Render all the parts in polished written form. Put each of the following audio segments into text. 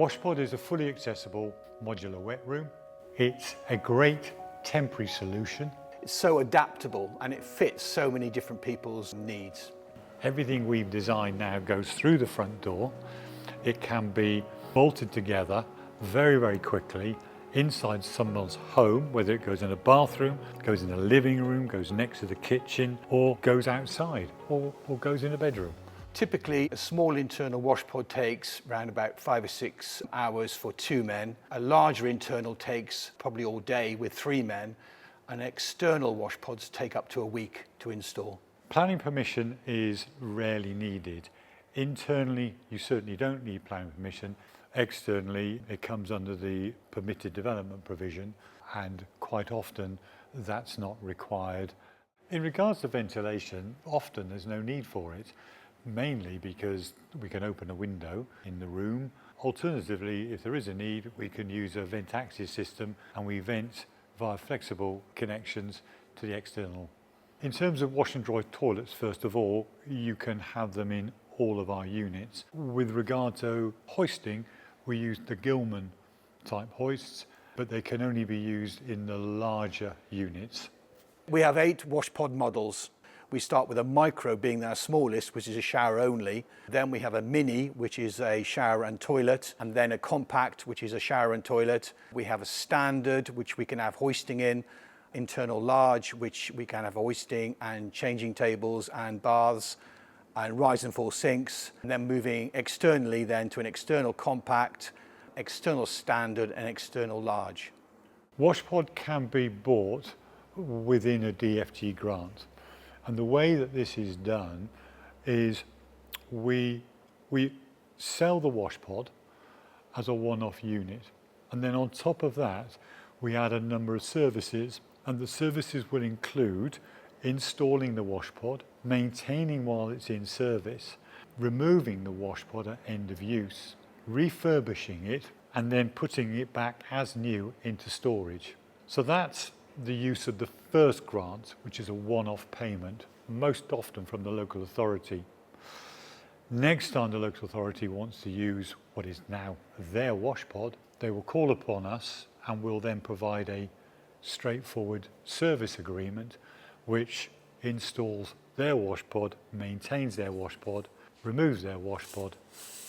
WashPod is a fully accessible modular wet room. It's a great temporary solution. It's so adaptable and it fits so many different people's needs. Everything we've designed now goes through the front door. It can be bolted together very, very quickly inside someone's home, whether it goes in a bathroom, goes in a living room, goes next to the kitchen, or goes outside, or goes in a bedroom. Typically, a small internal WashPod takes around about 5 or 6 hours for 2 men. A larger internal takes probably all day with 3 men. And external WashPods take up to a week to install. Planning permission is rarely needed. Internally, you certainly don't need planning permission. Externally, it comes under the permitted development provision, and quite often that's not required. In regards to ventilation, often there's no need for it, mainly because we can open a window in the room. Alternatively, if there is a need, we can use a vent access system and we vent via flexible connections to the external. In terms of wash and dry toilets, first of all, you can have them in all of our units. With regard to hoisting, we use the Gilman type hoists, but they can only be used in the larger units. We have 8 WashPod models. We start with a micro being our smallest, which is a shower only. Then we have a mini, which is a shower and toilet, and then a compact, which is a shower and toilet. We have a standard, which we can have hoisting in, internal large, which we can have hoisting and changing tables and baths and rise and fall sinks. And then moving externally then to an external compact, external standard and external large. WashPod can be bought within a DFT grant. And the way that this is done is we sell the WashPod as a one-off unit. And then on top of that, we add a number of services, and the services will include installing the WashPod, maintaining while it's in service, removing the WashPod at end of use, refurbishing it, and then putting it back as new into storage. So that's the use of the first grant, which is a one-off payment, most often from the local authority. Next time the local authority wants to use what is now their WashPod, they will call upon us and will then provide a straightforward service agreement which installs their WashPod, maintains their WashPod, removes their WashPod,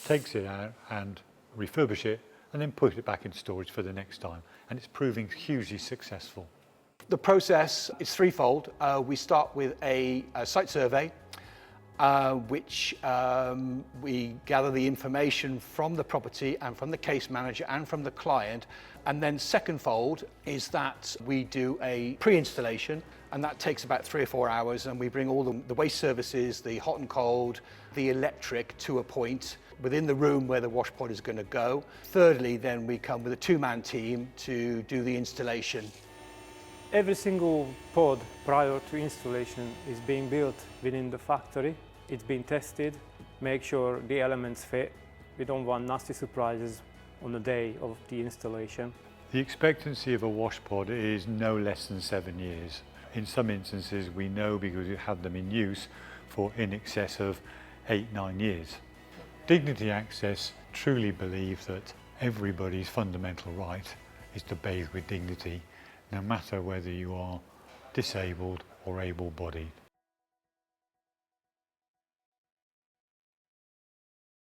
takes it out and refurbish it, and then put it back in storage for the next time. And it's proving hugely successful. The process is threefold. We start with a site survey, which we gather the information from the property and from the case manager and from the client. And then secondfold is that we do a pre-installation, and that takes about 3 or 4 hours, and we bring all the waste services, the hot and cold, the electric to a point within the room where the WashPod is going to go. Thirdly, then we come with a 2-man team to do the installation. Every single pod prior to installation is being built within the factory. It's been tested, make sure the elements fit. We don't want nasty surprises on the day of the installation. The expectancy of a WashPod is no less than 7 years. In some instances we know because we've had them in use for in excess of 8-9 years. Dignity Access truly believe that everybody's fundamental right is to bathe with dignity, no matter whether you are disabled or able-bodied.